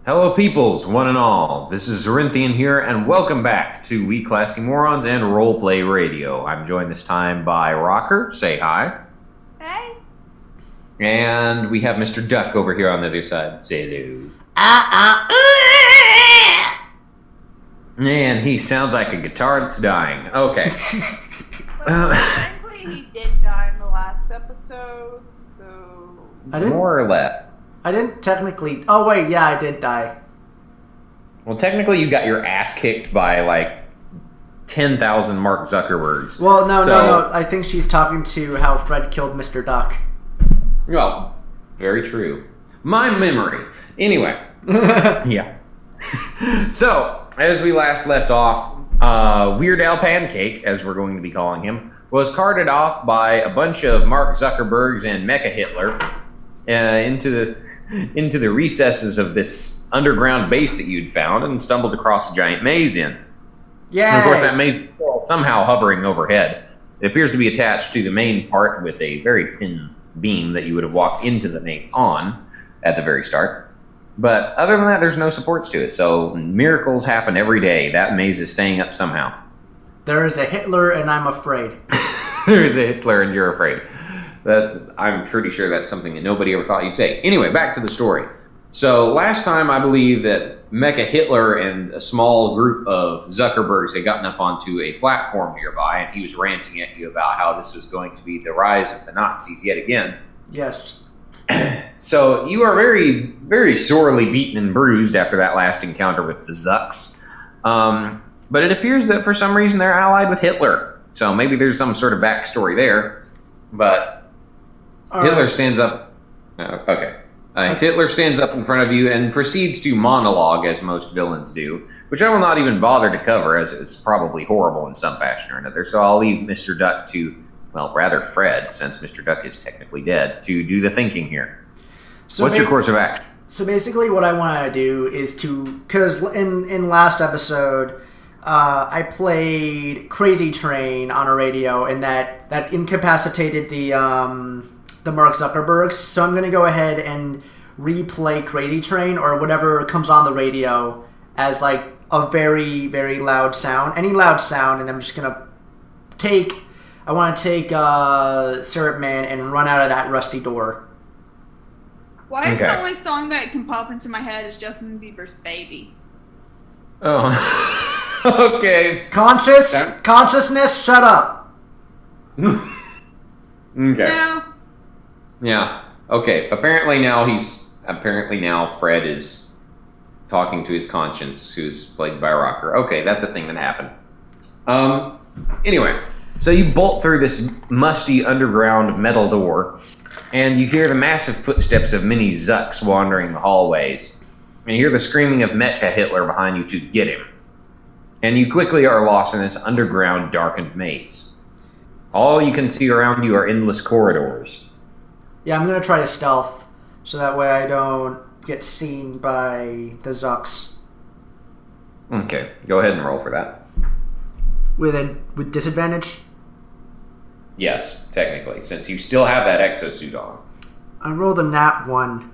Hello peoples, one and all. This is Zyrinthian here, and welcome back to We Classy Morons and Roleplay Radio. I'm joined this time by Rocker. Say hi. Hey. And we have Mr. Duck over here on the other side. Say hello. And he sounds like a guitar that's dying. Okay. Technically, he did die in the last episode, so... More or less. I didn't technically... Oh, wait, yeah, I did die. Well, technically you got your ass kicked by, like, 10,000 Mark Zuckerbergs. Well, no. I think she's talking to how Fred killed Mr. Duck. Well, very true. My memory. Anyway. Yeah. So, as we last left off, Weird Al Pancake, as we're going to be calling him, was carted off by a bunch of Mark Zuckerbergs and Mecha Hitler into the recesses of this underground base that you'd found and stumbled across a giant maze in. Yeah. And of course, that maze is somehow hovering overhead. It appears to be attached to the main part with a very thin beam that you would have walked into the maze on at the very start. But other than that, there's no supports to it, so miracles happen every day. That maze is staying up somehow. There is a Hitler, and I'm afraid. There is a Hitler, and you're afraid. I'm pretty sure that's something that nobody ever thought you'd say. Anyway, back to the story. So last time, I believe that Mecha Hitler and a small group of Zuckerbergs had gotten up onto a platform nearby, and he was ranting at you about how this was going to be the rise of the Nazis yet again. Yes. So you are very, very sorely beaten and bruised after that last encounter with the Zucks. But it appears that for some reason they're allied with Hitler. So maybe there's some sort of backstory there. But Hitler stands up. Okay. Hitler stands up in front of you and proceeds to monologue, as most villains do, which I will not even bother to cover, as it's probably horrible in some fashion or another. So I'll leave Mr. Duck to... Well, rather Fred, since Mr. Duck is technically dead, to do the thinking here. So what's your course of action? So basically what I want to do is to... Because in last episode, I played Crazy Train on a radio, and that incapacitated the Mark Zuckerbergs. So I'm going to go ahead and replay Crazy Train, or whatever comes on the radio, as like a very, very loud sound. Any loud sound, and I'm just going to take... I want to take Syrup Man and run out of that rusty door. Why is the only song that can pop into my head is Justin Bieber's Baby? Oh. Okay. Consciousness, shut up. Okay. No. Yeah. Okay. Apparently now Fred is talking to his conscience, who's played by Rocker. Okay, that's a thing that happened. Anyway. So you bolt through this musty underground metal door, and you hear the massive footsteps of many Zucks wandering the hallways. And you hear the screaming of Mecha Hitler behind you to get him. And you quickly are lost in this underground darkened maze. All you can see around you are endless corridors. Yeah, I'm going to try to stealth, so that way I don't get seen by the Zucks. Okay, go ahead and roll for that. With disadvantage? Yes, technically, since you still have that exosuit on. I rolled a nat 1.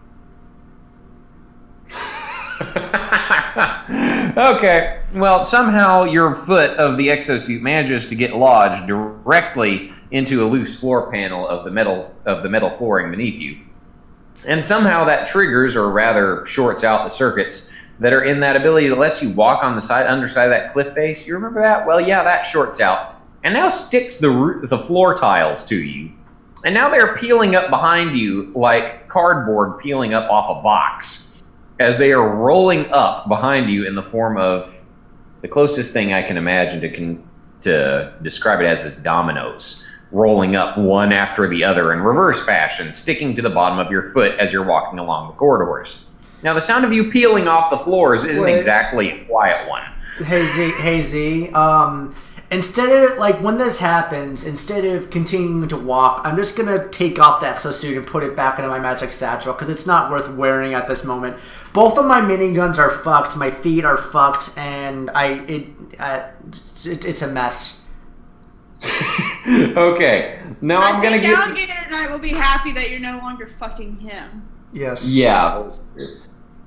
Okay, well, somehow your foot of the exosuit manages to get lodged directly into a loose floor panel of the metal flooring beneath you. And somehow that triggers, or rather shorts out the circuits that are in that ability that lets you walk on the underside of that cliff face. You remember that? Well, yeah, that shorts out. And now sticks the floor tiles to you. And now they're peeling up behind you like cardboard peeling up off a box, as they are rolling up behind you in the form of the closest thing I can imagine to describe it as is dominoes, rolling up one after the other in reverse fashion, sticking to the bottom of your foot as you're walking along the corridors. Now, the sound of you peeling off the floors isn't exactly a quiet one. Hey Z, instead of, like, when this happens, instead of continuing to walk, I'm just going to take off the exosuit and put it back into my magic satchel, because it's not worth wearing at this moment. Both of my miniguns are fucked, my feet are fucked, and it's a mess. Okay, now I'm going to get... Alligator and I will be happy that you're no longer fucking him. Yes. Yeah.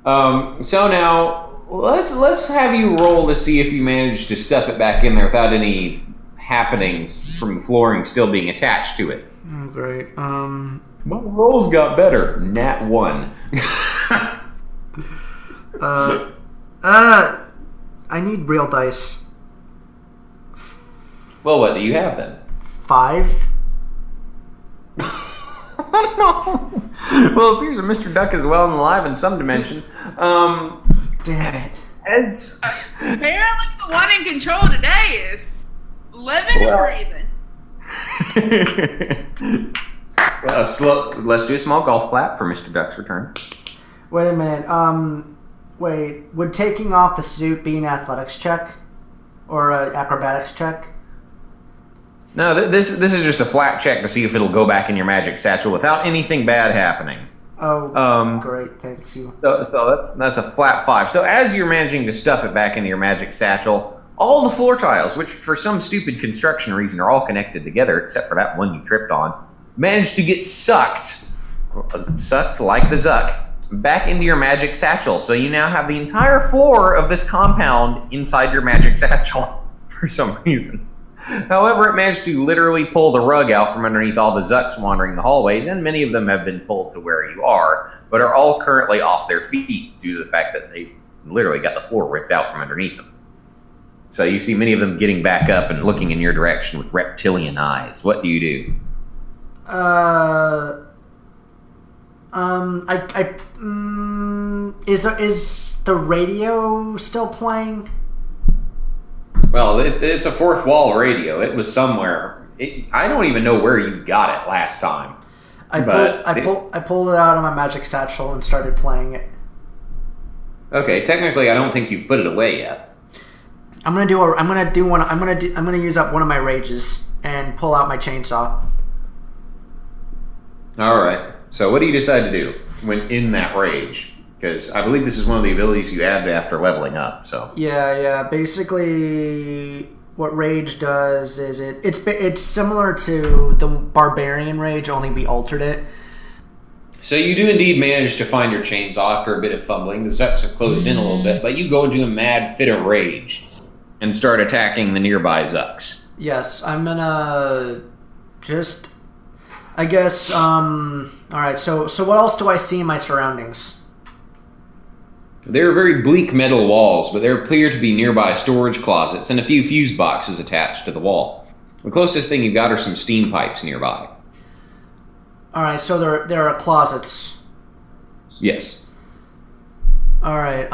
So now let's have you roll to see if you manage to stuff it back in there without any happenings from the flooring still being attached to it. Oh, great. My rolls got better. Nat 1. I need real dice. Well, what do you have then? 5. No. Well, it appears that Mr. Duck is well and alive in some dimension. Damn it. Apparently the one in control today is living and breathing. Well, let's do a small golf clap for Mr. Duck's return. Wait a minute. Would taking off the suit be an athletics check? Or an acrobatics check? No, this is just a flat check to see if it'll go back in your magic satchel without anything bad happening. Oh, great, thanks you. So that's a flat 5. So as you're managing to stuff it back into your magic satchel, all the floor tiles, which for some stupid construction reason are all connected together, except for that one you tripped on, manage to get sucked like the Zuck, back into your magic satchel. So you now have the entire floor of this compound inside your magic satchel for some reason. However, it managed to literally pull the rug out from underneath all the Zucks wandering the hallways, and many of them have been pulled to where you are, but are all currently off their feet due to the fact that they literally got the floor ripped out from underneath them. So you see many of them getting back up and looking in your direction with reptilian eyes. What do you do? Is the radio still playing? Well, it's a fourth wall radio. It was somewhere. I don't even know where you got it last time. I pulled it out of my magic satchel and started playing it. Okay, technically, I don't think you've put it away yet. I'm gonna use up one of my rages and pull out my chainsaw. All right. So, what do you decide to do when in that rage? Because I believe this is one of the abilities you add after leveling up. So yeah. Basically, what rage does is it's similar to the barbarian rage, only we altered it. So you do indeed manage to find your chainsaw after a bit of fumbling. The Zucks have closed in a little bit, but you go into a mad fit of rage and start attacking the nearby Zucks. Yes, I'm gonna just, I guess. All right. So what else do I see in my surroundings? There are very bleak metal walls, but there appear to be nearby storage closets and a few fuse boxes attached to the wall. The closest thing you've got are some steam pipes nearby. All right, so there are closets. Yes. All right.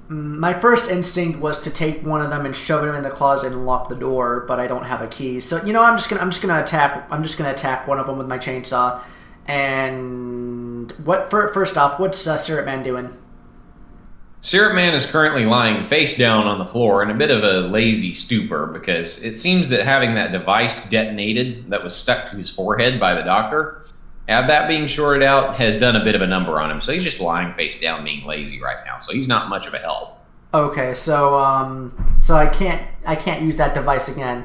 My first instinct was to take one of them and shove it in the closet and lock the door, but I don't have a key. So I'm just gonna attack one of them with my chainsaw. And first off, what's Syrup Man doing? Syrup Man is currently lying face down on the floor in a bit of a lazy stupor because it seems that having that device detonated that was stuck to his forehead by the doctor, that being shorted out has done a bit of a number on him. So he's just lying face down being lazy right now. So he's not much of a help. Okay, so I can't use that device again.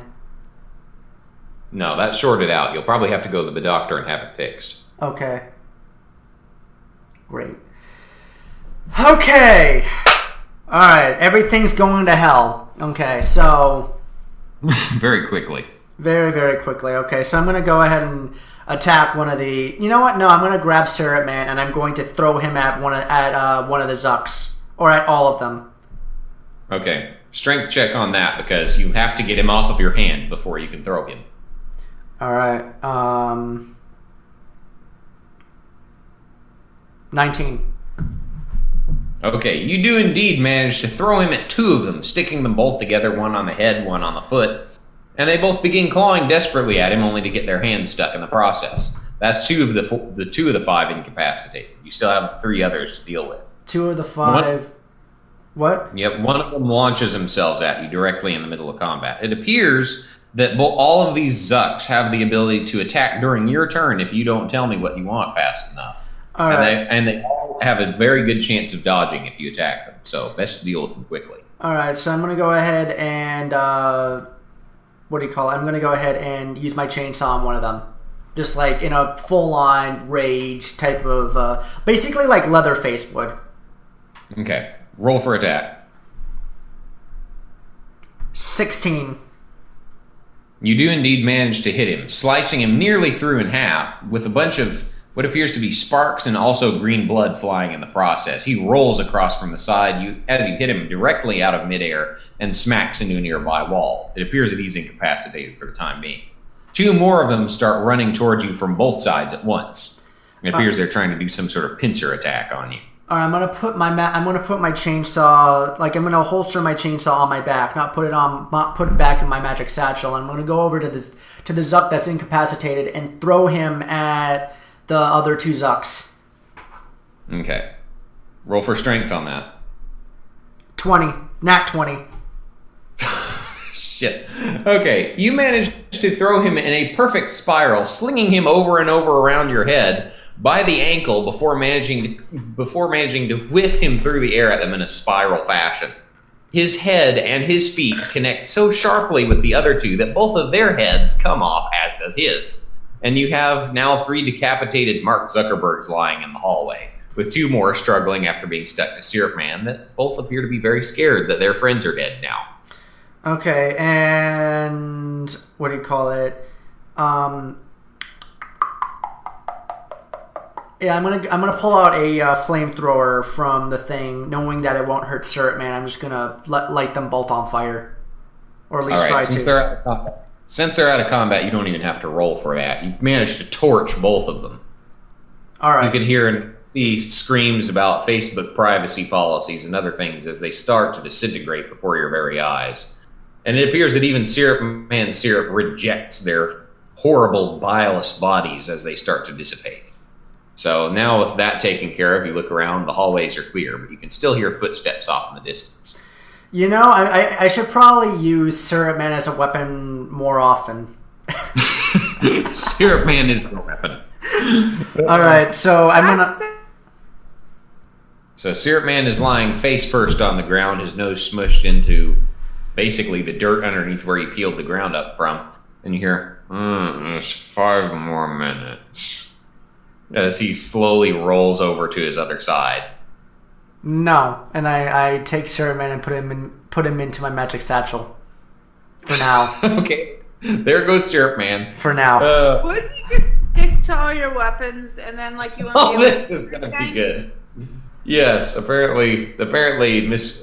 No, that's shorted out. You'll probably have to go to the doctor and have it fixed. Okay. Great. Okay. All right. Everything's going to hell. Okay. So. Very quickly. Very, very quickly. Okay. So I'm going to go ahead and attack one of the. You know what? No, I'm going to grab Syrup Man and I'm going to throw him at one of the Zucks, or at all of them. Okay. Strength check on that because you have to get him off of your hand before you can throw him. All right. 19. Okay, you do indeed manage to throw him at two of them, sticking them both together, one on the head, one on the foot, and they both begin clawing desperately at him, only to get their hands stuck in the process. That's two of the five incapacitated. You still have 3 others to deal with. 2 of the 5. What? Yep, one of them launches themselves at you directly in the middle of combat. It appears that all of these Zucks have the ability to attack during your turn if you don't tell me what you want fast enough. All right. And they all have a very good chance of dodging if you attack them. So best to deal with them quickly. All right. So I'm going to go ahead and what do you call it? I'm going to go ahead and use my chainsaw on one of them. Just like in a full-on rage type of, basically like Leatherface would. Okay. Roll for attack. 16. You do indeed manage to hit him, slicing him nearly through in half with a bunch of what appears to be sparks and also green blood flying in the process. He rolls across from the side as you hit him directly out of midair and smacks into a nearby wall. It appears that he's incapacitated for the time being. 2 more of them start running towards you from both sides at once. It appears they're trying to do some sort of pincer attack on you. All right, I'm gonna put my chainsaw, like I'm gonna holster my chainsaw on my back, not put it back in my magic satchel. I'm gonna go over to the Zuck that's incapacitated and throw him at the other 2 Zucks. Okay. Roll for strength on that. 20. Nat 20. Shit. Okay, you managed to throw him in a perfect spiral, slinging him over and over around your head by the ankle before managing to whiff him through the air at them in a spiral fashion. His head and his feet connect so sharply with the other 2 that both of their heads come off, as does his. And you have now 3 decapitated Mark Zuckerbergs lying in the hallway, with 2 more struggling after being stuck to Syrup Man that both appear to be very scared that their friends are dead now. Okay, and what do you call it? Yeah, I'm gonna pull out a flamethrower from the thing, knowing that it won't hurt Syrup Man. I'm just gonna light them both on fire, or at least try to. Since they're out of combat, you don't even have to roll for that. You managed to torch both of them. All right. You can hear and see screams about Facebook privacy policies and other things as they start to disintegrate before your very eyes. And it appears that even Syrup Man Syrup rejects their horrible, bilious bodies as they start to dissipate. So now with that taken care of, you look around, the hallways are clear, but you can still hear footsteps off in the distance. You know, I should probably use Syrup Man as a weapon more often. Syrup Man is the weapon. All right, so I'm gonna... So Syrup Man is lying face first on the ground, his nose smushed into basically the dirt underneath where he peeled the ground up from. And you hear, there's 5 more minutes. As he slowly rolls over to his other side. No, and I take Syrup Man and put him into my magic satchel. For now. Okay, there goes Syrup Man. For now. Wouldn't you just stick to all your weapons and then like you want to? Oh, this is gonna be good. Yes, apparently, Miss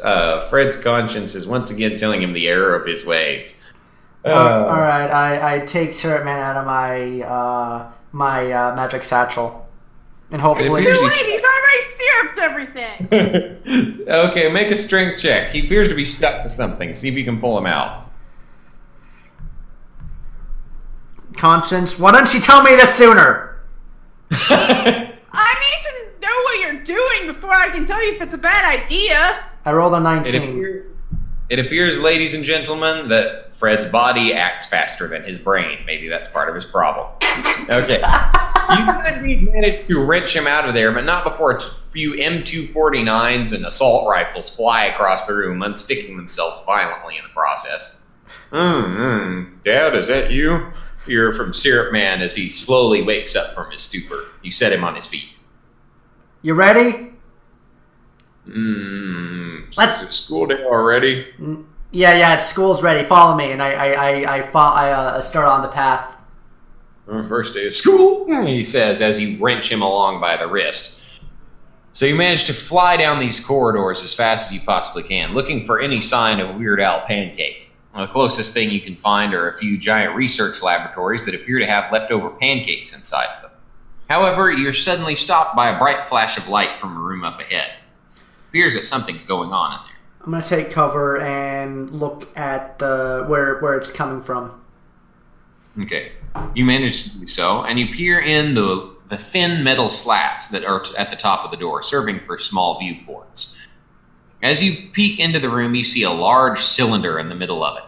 Fred's conscience is once again telling him the error of his ways. All right, I take Syrup Man out of my magic satchel, and hopefully. Too late. He's already syruped everything. Okay, make a strength check. He appears to be stuck to something. See if you can pull him out. Conscience, why don't you tell me this sooner? I need to know what you're doing before I can tell you if it's a bad idea. I rolled a 19. It appears, ladies and gentlemen, that Fred's body acts faster than his brain. Maybe that's part of his problem. Okay. You could indeed manage to wrench him out of there, but not before a few M249s and assault rifles fly across the room, unsticking themselves violently in the process. Dad, is that you? You hear from Syrup Man as he slowly wakes up from his stupor. You set him on his feet. You ready? Is it school day already? Yeah, school's ready. Follow me, and I start on the path. First day of school, he says as you wrench him along by the wrist. So you manage to fly down these corridors as fast as you possibly can, looking for any sign of Weird Al Pancake. The closest thing you can find are a few giant research laboratories that appear to have leftover pancakes inside of them. However, you're suddenly stopped by a bright flash of light from a room up ahead. It appears that something's going on in there. I'm going to take cover and look at where it's coming from. Okay. You manage to do so, and you peer in the thin metal slats that are at the top of the door, serving for small viewports. As you peek into the room, you see a large cylinder in the middle of it.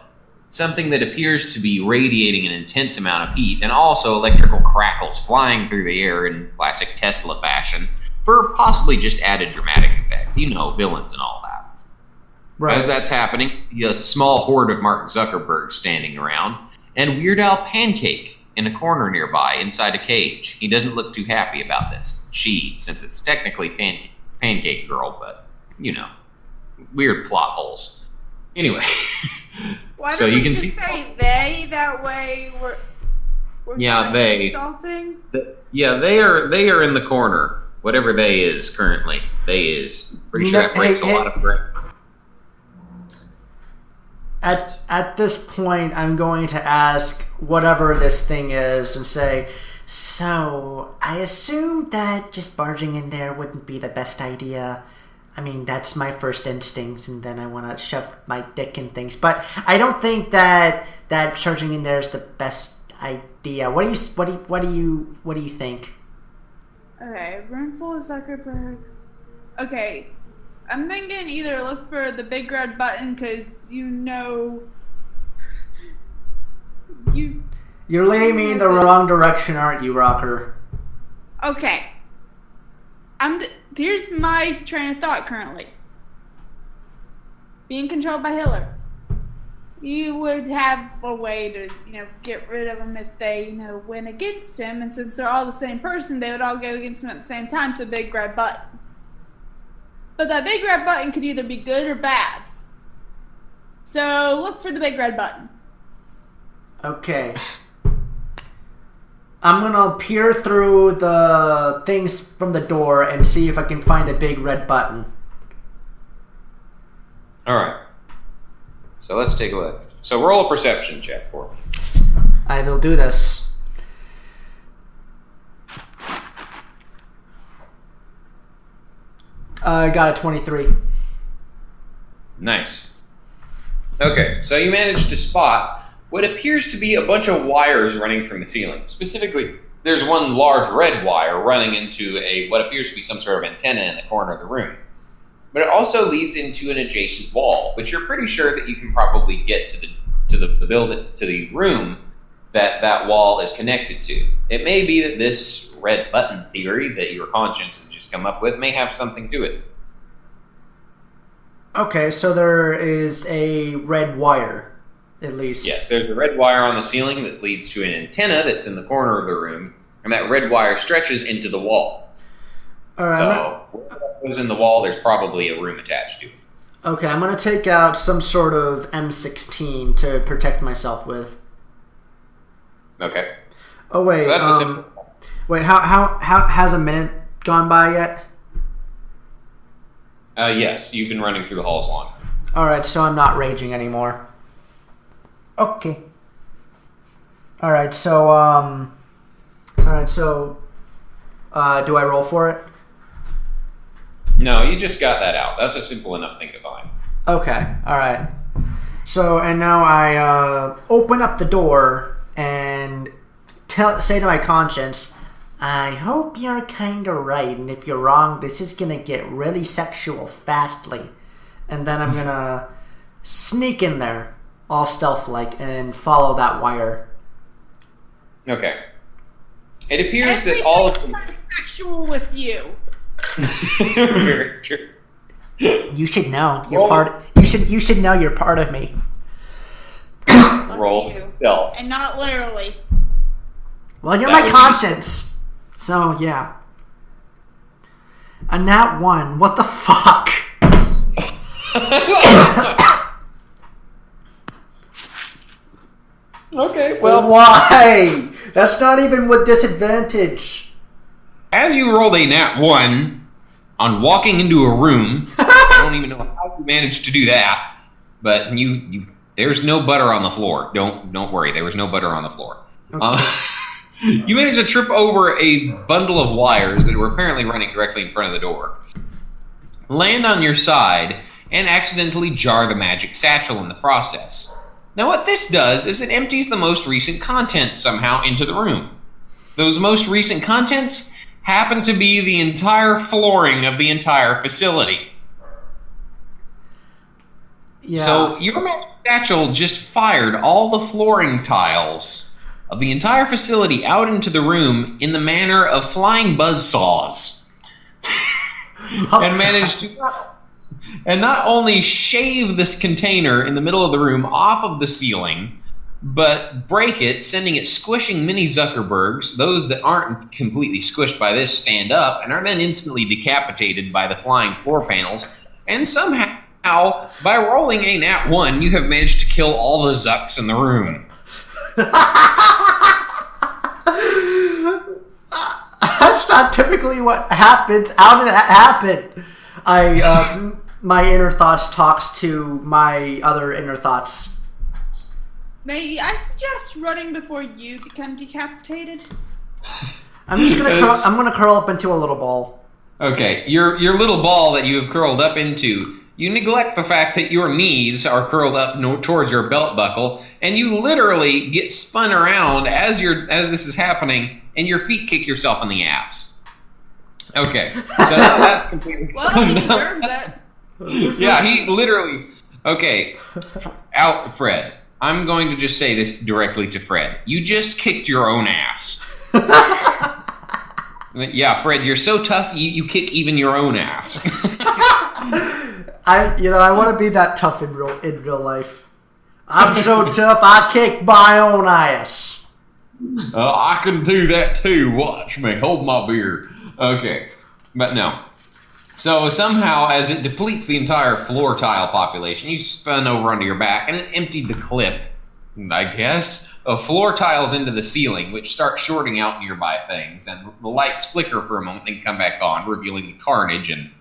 Something that appears to be radiating an intense amount of heat, and also electrical crackles flying through the air in classic Tesla fashion, for possibly just added dramatic effect. You know, villains and all that. Right. As that's happening, a small horde of Mark Zuckerberg standing around, and Weird Al Pancake in a corner nearby inside a cage. He doesn't look too happy about this. She, since it's technically Pancake Girl, but, weird plot holes. Anyway, why so you can see. Say they that way. We're they. Insulting? They are in the corner. Whatever they is currently, they is. Pretty sure that breaks a lot of brain. At this point, I'm going to ask whatever this thing is and say, so I assume that just barging in there wouldn't be the best idea. I mean, that's my first instinct, and then I want to shove my dick in things. But I don't think that charging in there is the best idea. What do you think? Okay, room full of Zuckerbergs. Okay, I'm thinking either look for the big red button because you're leading me in the wrong direction, aren't you, Rocker? Okay. Here's my train of thought currently. Being controlled by Hitler. You would have a way to, get rid of him if they, went against him. And since they're all the same person, they would all go against him at the same time, so big red button. But that big red button could either be good or bad. So look for the big red button. Okay. I'm gonna peer through the things from the door and see if I can find a big red button. Alright. So let's take a look. So roll a perception check for me. I will do this. I got a 23. Nice. Okay, so you managed to spot what appears to be a bunch of wires running from the ceiling. Specifically, there's one large red wire running into what appears to be some sort of antenna in the corner of the room. But it also leads into an adjacent wall, which you're pretty sure that you can probably get to the building, to the room that wall is connected to. It may be that this red button theory that your conscience has just come up with may have something to it. Okay, so there is a red wire, at least. Yes, there's a red wire on the ceiling that leads to an antenna that's in the corner of the room, and that red wire stretches into the wall. All right, So, within the wall, there's probably a room attached to it. Okay, I'm going to take out some sort of M16 to protect myself with. Okay. Oh, wait. So that's a simple one. Wait, how has a minute gone by yet? Yes, you've been running through the halls long. Alright, so I'm not raging anymore. Okay. Alright, so, do I roll for it? No, you just got that out. That's a simple enough thing to find. Okay, alright. So, and now I open up the door and say to my conscience, I hope you're kinda right, and if you're wrong, this is gonna get really sexual fastly. And then I'm gonna sneak in there, all stealth-like, and follow that wire. Okay. It appears that all of them... sexual with you. Very true. You should know. You should know you're part of me. Roll stealth. And not literally. Well, you're my conscience. So, yeah. A nat 1. What the fuck? Okay, well... Why? That's not even with disadvantage. As you rolled a nat 1 on walking into a room, I don't even know how you managed to do that, but you there's no butter on the floor. Don't worry, there was no butter on the floor. Okay. You managed to trip over a bundle of wires that were apparently running directly in front of the door, land on your side, and accidentally jar the magic satchel in the process. Now what this does is it empties the most recent contents somehow into the room. Those most recent contents happen to be the entire flooring of the entire facility. Yeah. So your magic satchel just fired all the flooring tiles of the entire facility out into the room in the manner of flying buzzsaws. And managed and not only shave this container in the middle of the room off of the ceiling, but break it, sending it squishing mini Zuckerbergs. Those that aren't completely squished by this stand up and are then instantly decapitated by the flying floor panels. And somehow, by rolling a nat 1, you have managed to kill all the Zucks in the room. That's not typically what happens. How did that happen? My inner thoughts talks to my other inner thoughts. May I suggest running before you become decapitated? I'm gonna curl up into a little ball. Okay, your little ball that you have curled up into, you neglect the fact that your knees are curled up towards your belt buckle, and you literally get spun around as this is happening, and your feet kick yourself in the ass. Okay, so now that's completely... Well, he deserves that. Yeah, he literally... Okay, Fred, I'm going to just say this directly to Fred. You just kicked your own ass. Yeah, Fred, you're so tough, you kick even your own ass. I want to be that tough in real life. I'm so tough, I kick my own ass. I can do that too. Watch me. Hold my beer. Okay, but no. So somehow, as it depletes the entire floor tile population, you spun over onto your back, and it emptied the clip, I guess, of floor tiles into the ceiling, which start shorting out nearby things, and the lights flicker for a moment, then come back on, revealing the carnage and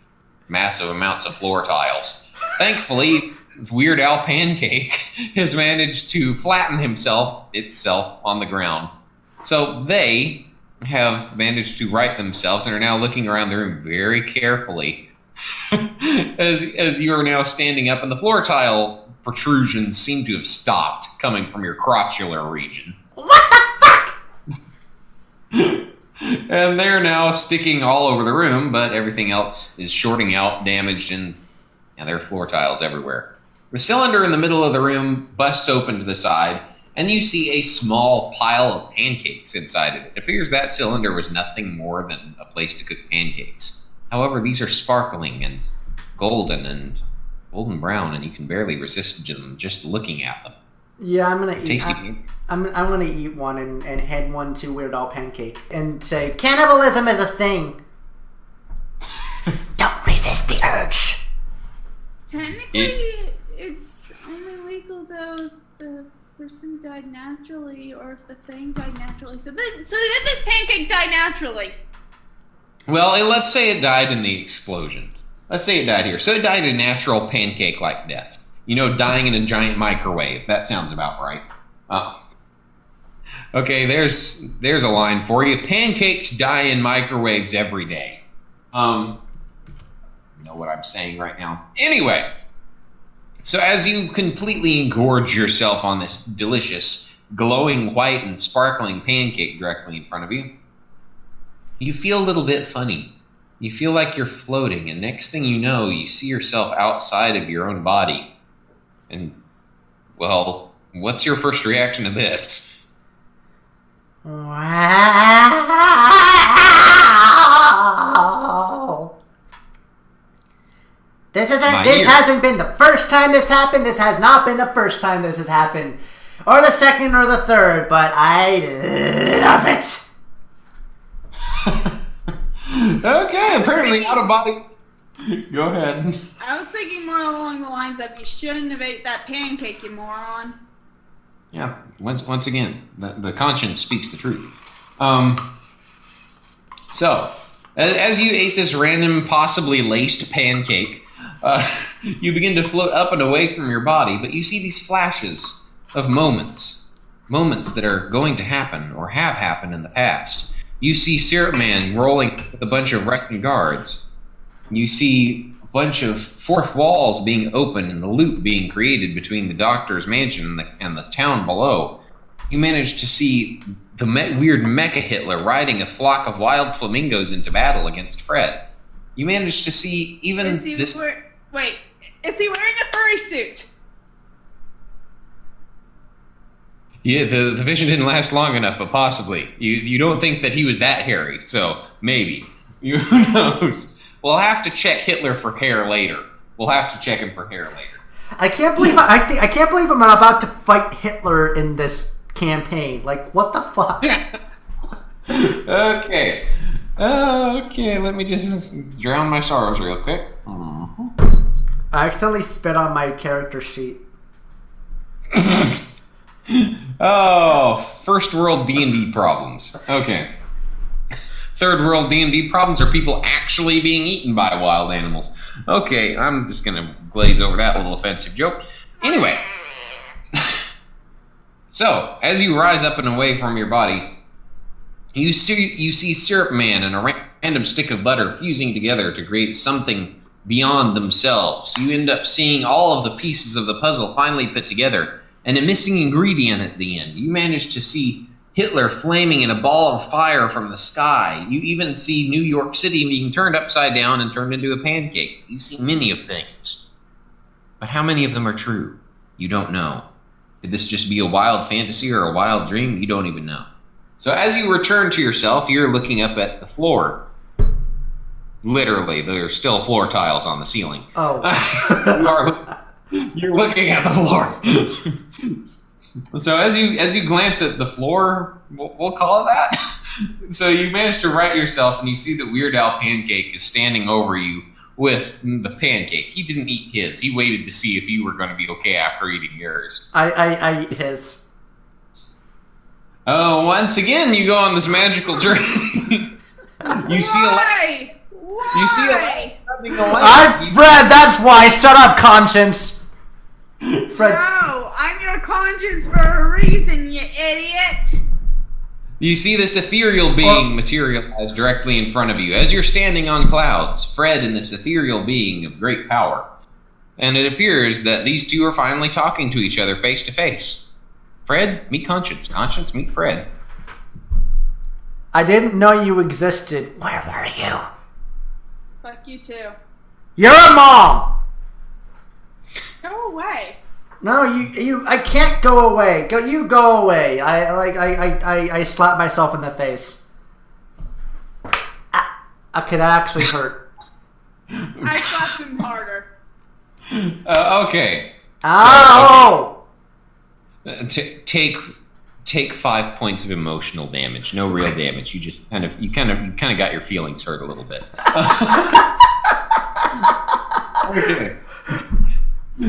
massive amounts of floor tiles. Thankfully, Weird Al Pancake has managed to flatten itself on the ground. So they have managed to right themselves and are now looking around the room very carefully as you are now standing up, and the floor tile protrusions seem to have stopped coming from your crotchular region. What the fuck? And they're now sticking all over the room, but everything else is shorting out, damaged, and there are floor tiles everywhere. The cylinder in the middle of the room busts open to the side, and you see a small pile of pancakes inside it. It appears that cylinder was nothing more than a place to cook pancakes. However, these are sparkling and golden brown, and you can barely resist them just looking at them. Yeah, I'm gonna eat. Tasty. I'm gonna eat one and hand one to Weird Al Pancake and say cannibalism is a thing. Don't resist the urge. Technically, it's only legal though if the person died naturally or if the thing died naturally. So did this pancake die naturally? Well, let's say it died in the explosion. Let's say it died here. So it died a natural pancake-like death. Dying in a giant microwave. That sounds about right. Oh. Okay, there's a line for you. Pancakes die in microwaves every day. You know what I'm saying right now. Anyway, so as you completely engorge yourself on this delicious, glowing white and sparkling pancake directly in front of you, you feel a little bit funny. You feel like you're floating, and next thing you know, you see yourself outside of your own body. And, well, what's your first reaction to this? Wow. This hasn't been the first time this happened. This has not been the first time this has happened. Or the second or the third, but I love it. Okay, apparently out of body. Go ahead. I was thinking more along the lines of you shouldn't have ate that pancake, you moron. Yeah, once again, the conscience speaks the truth. So, as you ate this random, possibly laced pancake, you begin to float up and away from your body, but you see these flashes of moments that are going to happen or have happened in the past. You see Syrup Man rolling with a bunch of Russian guards. You see a bunch of fourth walls being opened and the loop being created between the doctor's mansion and the town below. You manage to see the weird Mecha Hitler riding a flock of wild flamingos into battle against Fred. You manage to see even is he wearing a furry suit? Yeah, the vision didn't last long enough, but possibly. You don't think that he was that hairy, so maybe. Who knows? We'll have to check Hitler for hair later. We'll have to check him for hair later. I can't believe I can't believe I'm about to fight Hitler in this campaign. Like, what the fuck? Okay. Okay, let me just drown my sorrows real quick. I accidentally spit on my character sheet. Oh, first world D&D problems. Okay. Third world D&D problems are people actually being eaten by wild animals. Okay, I'm just going to glaze over that little offensive joke. Anyway. So, as you rise up and away from your body, you see Syrup Man and a random stick of butter fusing together to create something beyond themselves. You end up seeing all of the pieces of the puzzle finally put together, and a missing ingredient at the end. You manage to see Hitler flaming in a ball of fire from the sky. You even see New York City being turned upside down and turned into a pancake. You see many of things. But how many of them are true? You don't know. Could this just be a wild fantasy or a wild dream? You don't even know. So as you return to yourself, you're looking up at the floor. Literally, there are still floor tiles on the ceiling. Oh. You're looking at the floor. So as you glance at the floor, we'll call it that. So you manage to right yourself, and you see that Weird Al Pancake is standing over you with the pancake. He didn't eat his. He waited to see if you were going to be okay after eating yours. I eat his. Oh, once again, you go on this magical journey. You see a light. Why? You see a light. Fred, that's why. Shut up, conscience. Fred. No, I'm your conscience for a reason, you idiot. You see this ethereal being materialize directly in front of you. As you're standing on clouds, Fred and this ethereal being of great power. And it appears that these two are finally talking to each other face to face. Fred, meet Conscience. Conscience, meet Fred. I didn't know you existed. Where were you? Fuck you too. You're a mom! Go away. No, you. I can't go away. You go away. I slap myself in the face. Ah, okay, that actually hurt. I slapped him harder. Okay. Ow! Take 5 points of emotional damage. No real damage. You just kind of got your feelings hurt a little bit. Okay.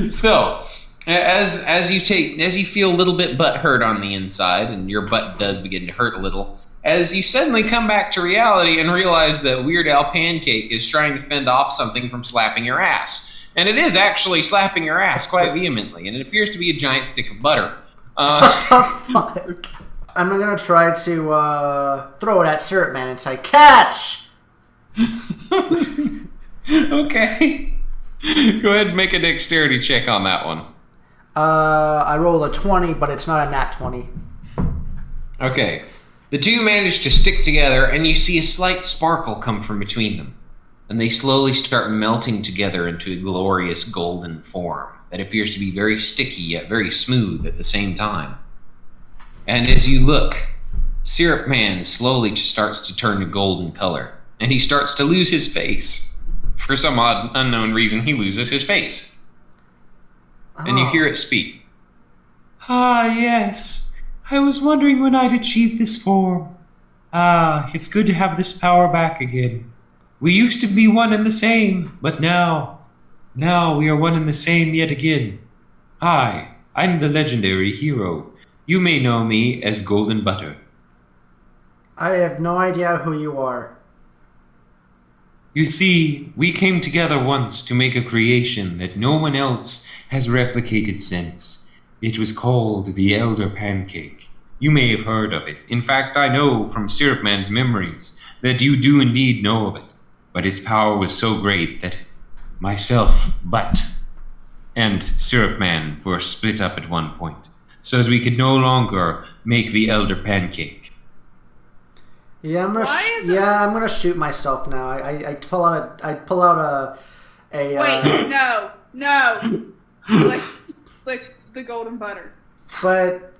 So, as you feel a little bit butt hurt on the inside, and your butt does begin to hurt a little, as you suddenly come back to reality and realize that Weird Al Pancake is trying to fend off something from slapping your ass. And it is actually slapping your ass quite vehemently, and it appears to be a giant stick of butter. Fuck. I'm gonna try to throw it at Syrup Man and say, catch! Okay. Go ahead and make a dexterity check on that one. I roll a 20, but it's not a nat 20. Okay. The two manage to stick together, and you see a slight sparkle come from between them. And they slowly start melting together into a glorious golden form that appears to be very sticky yet very smooth at the same time. And as you look, Syrup Man slowly starts to turn a golden color, and he starts to lose his face. For some odd, unknown reason, he loses his face. Oh. And you hear it speak. Ah, yes. I was wondering when I'd achieve this form. Ah, it's good to have this power back again. We used to be one and the same, but now we are one and the same yet again. I'm the legendary hero. You may know me as Golden Butter. I have no idea who you are. You see, we came together once to make a creation that no one else has replicated since. It was called the Elder Pancake. You may have heard of it. In fact, I know from Syrup Man's memories that you do indeed know of it. But its power was so great that myself, and Syrup Man were split up at one point, so as we could no longer make the Elder Pancake. Yeah, I'm gonna shoot myself now. I pull out a Wait, no. Lick the golden butter. But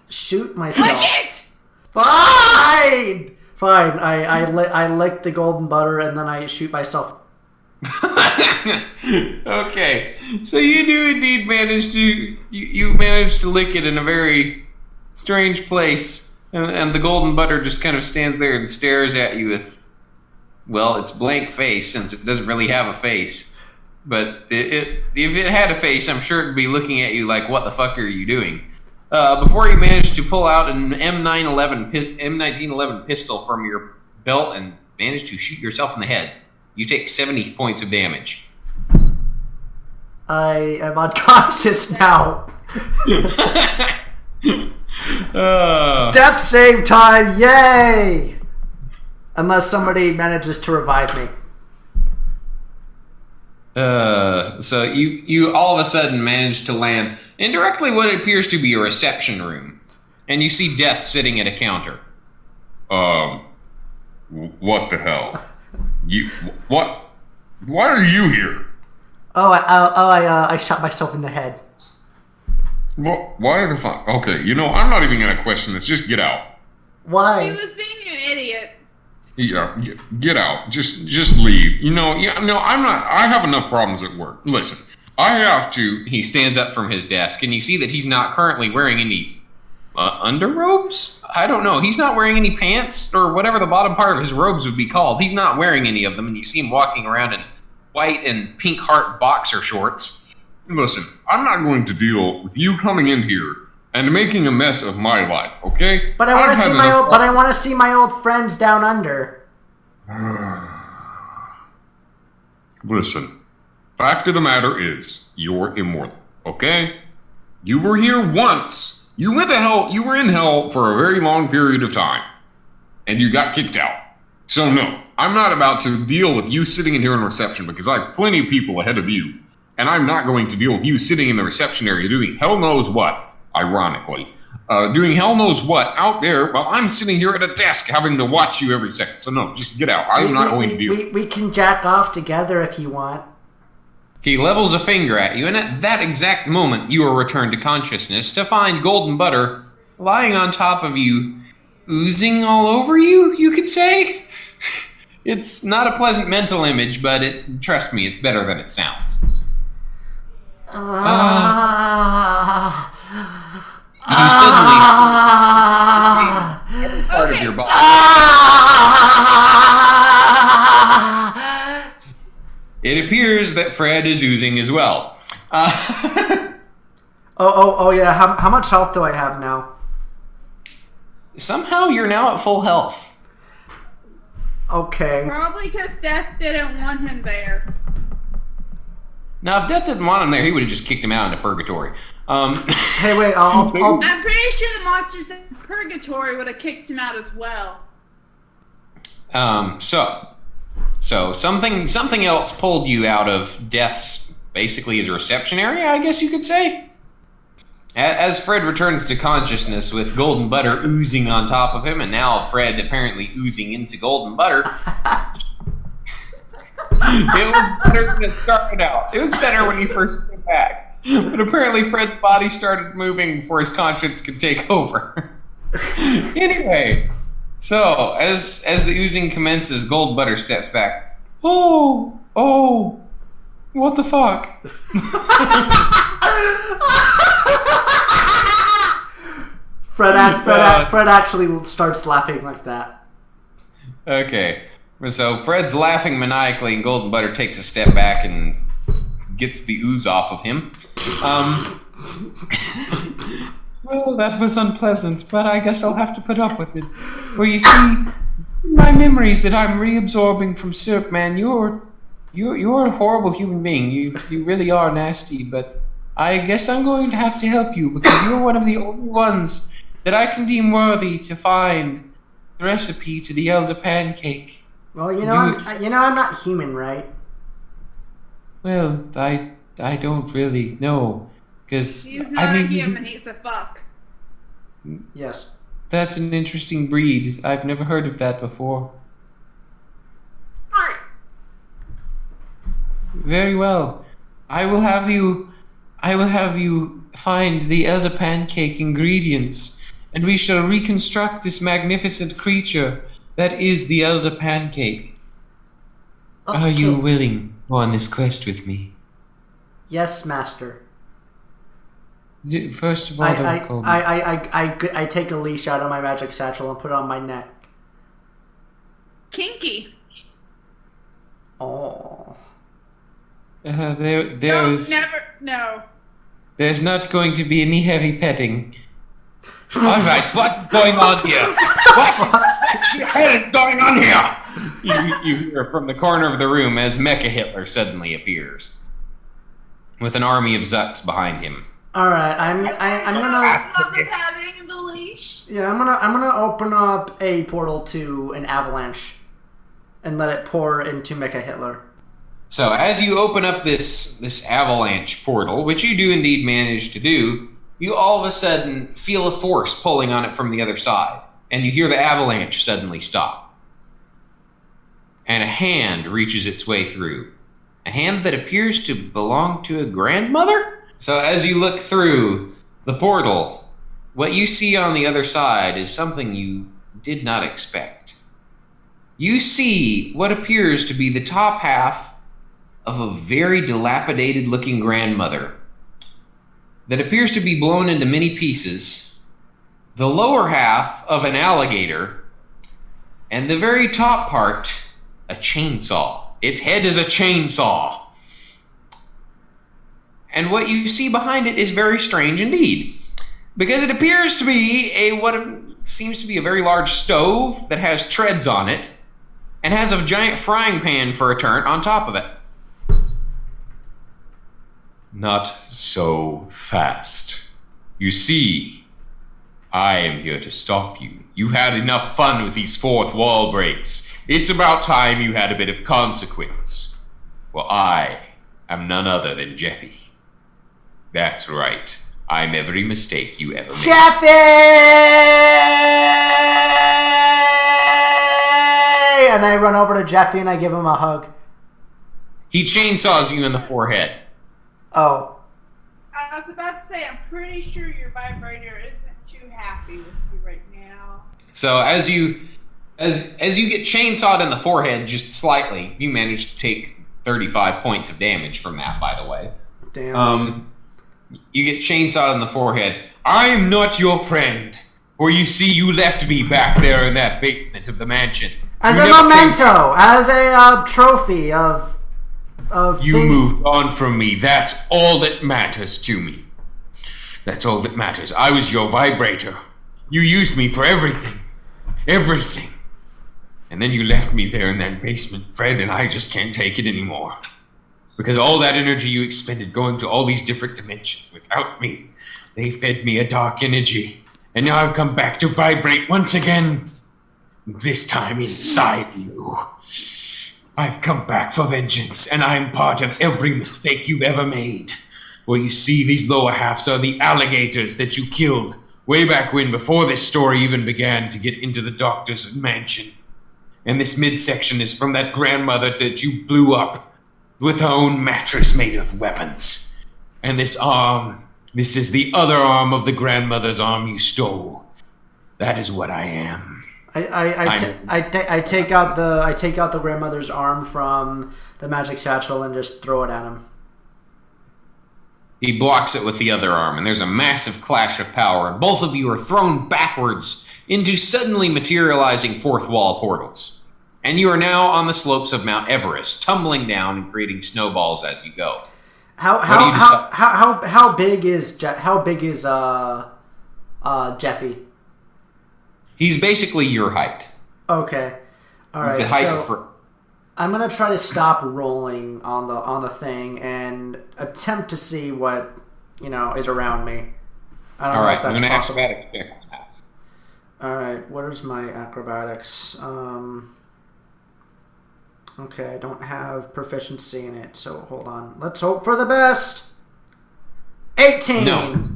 shoot myself. Lick it! Fine. I lick the golden butter and then I shoot myself. Okay, so you do indeed manage to you manage to lick it in a very strange place, and the golden butter just kind of stands there and stares at you with, well, its blank face, since it doesn't really have a face. But if it had a face, I'm sure it'd be looking at you like, what the fuck are you doing? Before you manage to pull out an M1911 pistol from your belt and manage to shoot yourself in the head, you take 70 points of damage. I am unconscious now. Death save time, yay! Unless somebody manages to revive me. So you all of a sudden manage to land in directly what appears to be a reception room, and you see Death sitting at a counter. What the hell? Why are you here? I shot myself in the head. Why the fuck? Okay, I'm not even gonna question this. Just get out. Why? He was being an idiot. Yeah, get out. Just leave. I'm not. I have enough problems at work. Listen, I have to. He stands up from his desk, and you see that he's not currently wearing any underrobes? I don't know. He's not wearing any pants, or whatever the bottom part of his robes would be called. He's not wearing any of them, and you see him walking around in white and pink heart boxer shorts. Listen, I'm not going to deal with you coming in here and making a mess of my life, okay? But I want to see my old friends down under. Listen, fact of the matter is, you're immortal, okay? You were here once. You went to hell. You were in hell for a very long period of time, and you got kicked out. So no, I'm not about to deal with you sitting in here in reception because I have plenty of people ahead of you, and I'm not going to deal with you sitting in the reception area doing hell knows what. Ironically, doing hell knows what out there while I'm sitting here at a desk having to watch you every second. So no, just get out. I'm not going to deal. We can jack off together if you want. He levels a finger at you, and at that exact moment, you are returned to consciousness to find golden butter lying on top of you, oozing all over you, you could say? It's not a pleasant mental image, but trust me, it's better than it sounds. You suddenly every part of your body. It appears that Fred is oozing as well. Oh yeah. How much health do I have now? Somehow you're now at full health. Okay. Probably because Death didn't want him there. Now, if Death didn't want him there, he would have just kicked him out into purgatory. Hey, wait. I'll... I'm pretty sure the monsters in purgatory would have kicked him out as well. So something else pulled you out of Death's, basically his reception area, I guess you could say. As Fred returns to consciousness with golden butter oozing on top of him, and now Fred apparently oozing into golden butter. It was better than it started out. It was better when you first came back. But apparently Fred's body started moving before his conscience could take over. Anyway, so as the oozing commences, Gold Butter steps back. Oh, what the fuck? Fred actually starts laughing like that. Okay. So Fred's laughing maniacally, and Golden Butter takes a step back and gets the ooze off of him. Well, that was unpleasant, but I guess I'll have to put up with it. Well, you see, my memories that I'm reabsorbing from Syrup Man, you're a horrible human being. You really are nasty, but I guess I'm going to have to help you because you're one of the only ones that I can deem worthy to find the recipe to the Elder Pancake. Well, I'm not human, right? Well, I don't really know, because he's not a human. He's a fuck. Yes. That's an interesting breed. I've never heard of that before. Very well. I will have you find the Elder Pancake ingredients, and we shall reconstruct this magnificent creature that is the Elder Pancake. Okay. Are you willing? go on this quest with me? Yes, master. First of all, don't call me. I take a leash out of my magic satchel and put it on my neck. Kinky. Oh. There's No. There's not going to be any heavy petting. All right, what's going on here? What the hell is going on here? You hear from the corner of the room as Mecha Hitler suddenly appears, with an army of Zucks behind him. All right, I'm gonna. Having the leash. Yeah, I'm gonna open up a portal to an avalanche, and let it pour into Mecha Hitler. So as you open up this avalanche portal, which you do indeed manage to do, you all of a sudden feel a force pulling on it from the other side, and you hear the avalanche suddenly stop. And a hand reaches its way through. A hand that appears to belong to a grandmother? So as you look through the portal, what you see on the other side is something you did not expect. You see what appears to be the top half of a very dilapidated looking grandmother that appears to be blown into many pieces, the lower half of an alligator, and the very top part, a chainsaw. Its head is a chainsaw. And what you see behind it is very strange indeed, because it appears to be what seems to be a very large stove that has treads on it, and has a giant frying pan for a turret on top of it. Not so fast. You see, I am here to stop you. You had enough fun with these fourth wall breaks. It's about time you had a bit of consequence. Well, I am none other than Jeffy. That's right. I'm every mistake you ever made. Jeffy! And I run over to Jeffy and I give him a hug. He chainsaws you in the forehead. Oh. I was about to say, I'm pretty sure your vibrator isn't too happy with you right now. So as you get chainsawed in the forehead just slightly, you manage to take 35 points of damage from that, by the way. Damn. You get chainsawed in the forehead. I am not your friend. For you see, you left me back there in that basement of the mansion. As You a never memento, as a trophy of You things. moved on from me. That's all that matters to me. That's all that matters. I was your vibrator. You used me for everything. Everything. And then you left me there in that basement, Fred, and I just can't take it anymore. Because all that energy you expended going to all these different dimensions without me, they fed me a dark energy. And now I've come back to vibrate once again. This time inside you. I've come back for vengeance, and I'm part of every mistake you've ever made. Well, you see, these lower halves are the alligators that you killed way back when, before this story even began, to get into the doctor's mansion. And this midsection is from that grandmother that you blew up with her own mattress made of weapons. And this arm, this is the other arm of the grandmother's arm you stole. That is what I am. I take out the grandmother's arm from the magic satchel and just throw it at him. He blocks it with the other arm, and there's a massive clash of power, and both of you are thrown backwards into suddenly materializing fourth wall portals. And you are now on the slopes of Mount Everest, tumbling down and creating snowballs as you go. How big is Jeffy? He's basically your height. Okay, all right. The height So I'm gonna try to stop rolling on the thing and attempt to see what is around me. I don't know if that's possible. Acrobatics check on that. All right, what is my acrobatics? Okay, I don't have proficiency in it, so hold on. Let's hope for the best. 18. No.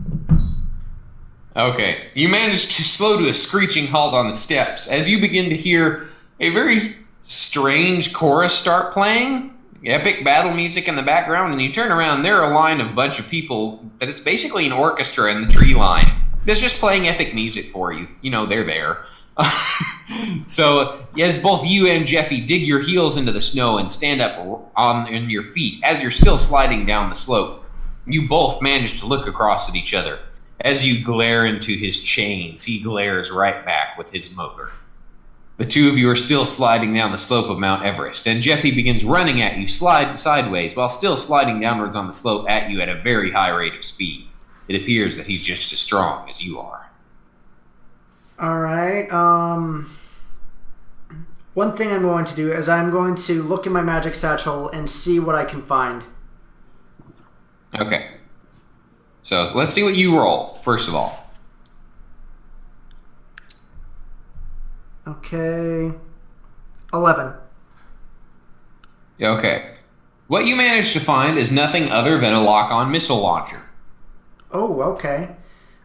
Okay, you manage to slow to a screeching halt on the steps as you begin to hear a very strange chorus start playing, epic battle music in the background, and you turn around, there are a line of bunch of people that it's basically an orchestra in the tree line that's just playing epic music for you. They're there. So, as both you and Jeffy dig your heels into the snow and stand up on your feet, as you're still sliding down the slope, you both manage to look across at each other. As you glare into his chains, he glares right back with his motor. The two of you are still sliding down the slope of Mount Everest, and Jeffy begins running at you sideways while still sliding downwards on the slope at you at a very high rate of speed. It appears that he's just as strong as you are. All right. One thing I'm going to do is I'm going to look in my magic satchel and see what I can find. Okay. So let's see what you roll, first of all. Okay. 11. Okay. What you managed to find is nothing other than a lock-on missile launcher. Oh, okay.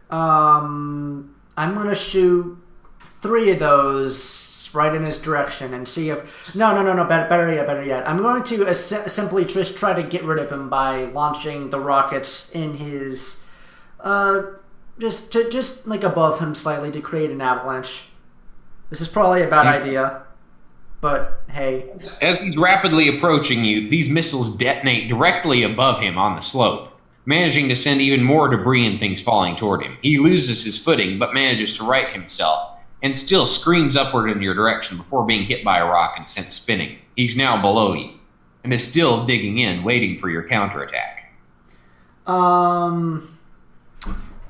I'm going to shoot 3 of those right in his direction and see if... No, better yet. I'm going to simply just try to get rid of him by launching the rockets in his... just like above him slightly to create an avalanche. This is probably a bad idea, but hey. As he's rapidly approaching you, these missiles detonate directly above him on the slope, managing to send even more debris and things falling toward him. He loses his footing, but manages to right himself, and still screams upward in your direction before being hit by a rock and sent spinning. He's now below you, and is still digging in, waiting for your counterattack.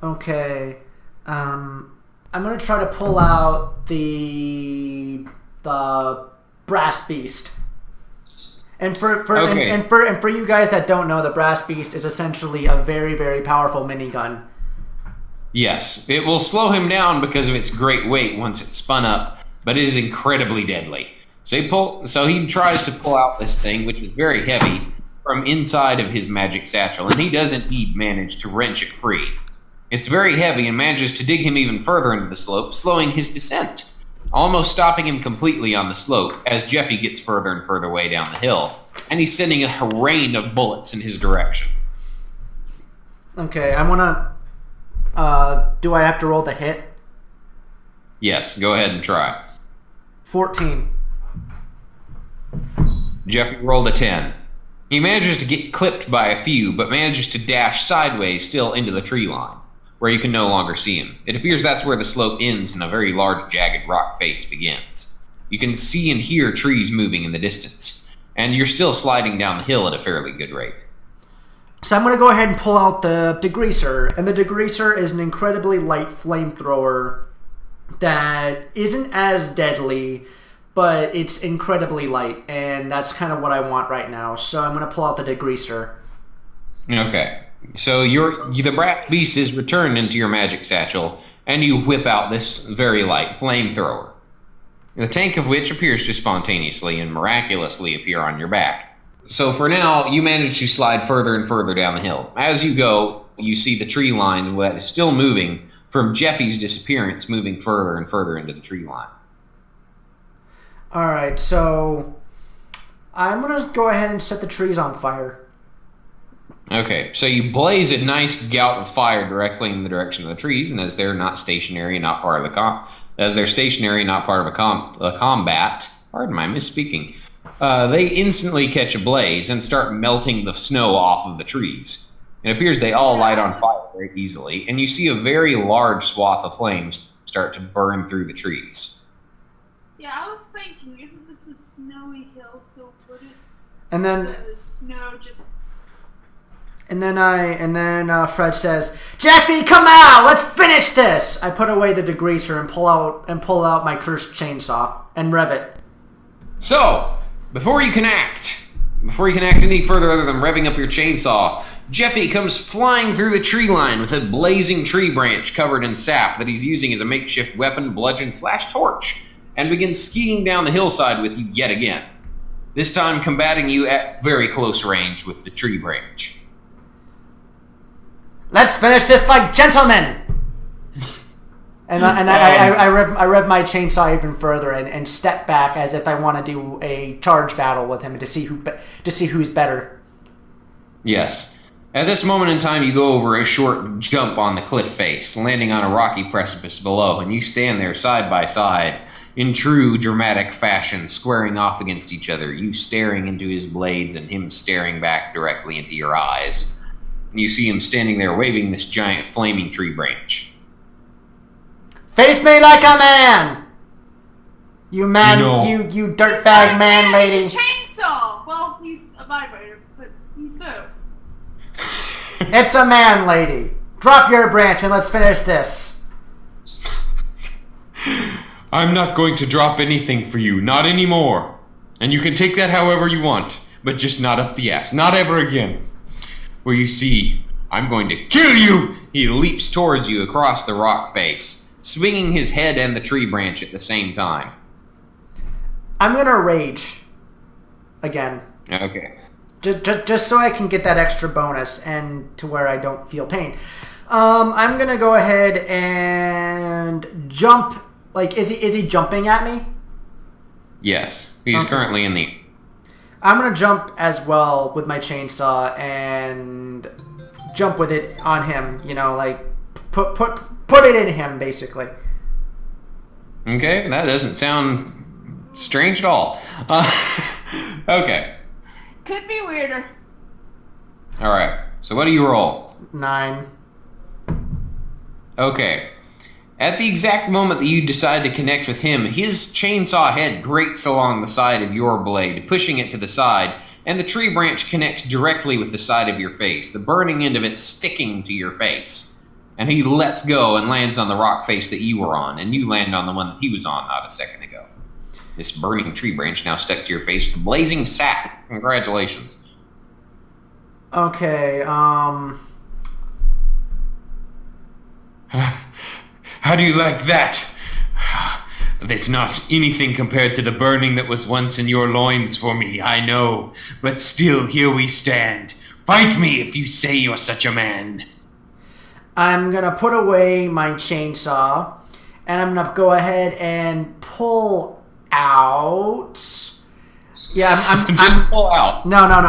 Okay. I'm going to try to pull out the brass beast. And for you guys that don't know, the brass beast is essentially a very, very powerful minigun. Yes, it will slow him down because of its great weight once it's spun up, but it is incredibly deadly. So he tries to pull out this thing, which is very heavy, from inside of his magic satchel, and he does indeed manage to wrench it free. It's very heavy and manages to dig him even further into the slope, slowing his descent, almost stopping him completely on the slope as Jeffy gets further and further away down the hill, and he's sending a rain of bullets in his direction. Okay, I want to... do I have to roll the hit? Yes, go ahead and try. 14. Jeffy rolled a 10. He manages to get clipped by a few, but manages to dash sideways still into the tree line, where you can no longer see him. It appears that's where the slope ends and a very large jagged rock face begins. You can see and hear trees moving in the distance, and you're still sliding down the hill at a fairly good rate. So I'm going to go ahead and pull out the degreaser, and the degreaser is an incredibly light flamethrower that isn't as deadly, but it's incredibly light, and that's kind of what I want right now. So I'm going to pull out the degreaser. Okay. So the brass beast is returned into your magic satchel, and you whip out this very light flamethrower, the tank of which appears to spontaneously and miraculously appear on your back. So for now, you manage to slide further and further down the hill. As you go, you see the tree line that is still moving from Jeffy's disappearance, moving further and further into the tree line. All right, so I'm going to go ahead and set the trees on fire. Okay, so you blaze a nice gout of fire directly in the direction of the trees, and as they're stationary, not part of a combat. Pardon my misspeaking. They instantly catch a blaze and start melting the snow off of the trees. It appears they all light on fire very easily, and you see a very large swath of flames start to burn through the trees. Yeah, I was thinking, isn't this a snowy hill? So wouldn't the snow just... And then Fred says, "Jeffy, come out! Let's finish this!" I put away the degreaser and pull out my cursed chainsaw and rev it. So, before you can act any further other than revving up your chainsaw, Jeffy comes flying through the tree line with a blazing tree branch covered in sap that he's using as a makeshift weapon, bludgeon/torch, and begins skiing down the hillside with you yet again. This time combating you at very close range with the tree branch. Let's finish this like gentlemen! I rev my chainsaw even further and step back as if I want to do a charge battle with him to see who's better. Yes. At this moment in time, you go over a short jump on the cliff face, landing on a rocky precipice below, and you stand there side by side, in true dramatic fashion, squaring off against each other, you staring into his blades and him staring back directly into your eyes. And you see him standing there waving this giant flaming tree branch. Face me like a man! You man, No. you dirtbag man lady. It's a chainsaw! Well, he's a vibrator, but he's both. It's a man lady. Drop your branch and let's finish this. I'm not going to drop anything for you, not anymore. And you can take that however you want, but just not up the ass, not ever again. Where you see, I'm going to kill you! He leaps towards you across the rock face, swinging his head and the tree branch at the same time. I'm gonna rage. Again. Okay. Just so I can get that extra bonus and to where I don't feel pain. I'm gonna go ahead and jump. Like, is he jumping at me? Yes, he's currently in the... I'm gonna jump as well with my chainsaw and jump with it on him. You know, like put it in him, basically. Okay, that doesn't sound strange at all. Okay. Could be weirder. Alright, so what do you roll? 9. Okay. At the exact moment that you decide to connect with him, his chainsaw head grates along the side of your blade, pushing it to the side, and the tree branch connects directly with the side of your face, the burning end of it sticking to your face. And he lets go and lands on the rock face that you were on, and you land on the one that he was on not a second ago. This burning tree branch now stuck to your face with blazing sap. Congratulations. Okay, How do you like that? That's not anything compared to the burning that was once in your loins for me, I know. But still, here we stand. Fight me if you say you're such a man. I'm gonna put away my chainsaw, and I'm gonna go ahead and pull out. Yeah, Just pull out. No. I'm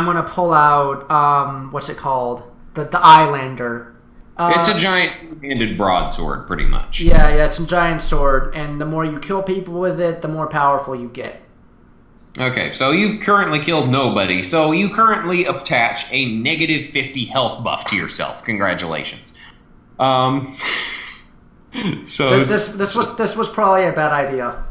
gonna pull out. What's it called? The Eyelander. It's a giant-handed broadsword, pretty much. Yeah, it's a giant sword, and the more you kill people with it, the more powerful you get. Okay, so you've currently killed nobody, so you currently attach a negative 50 health buff to yourself. Congratulations. So This was probably a bad idea.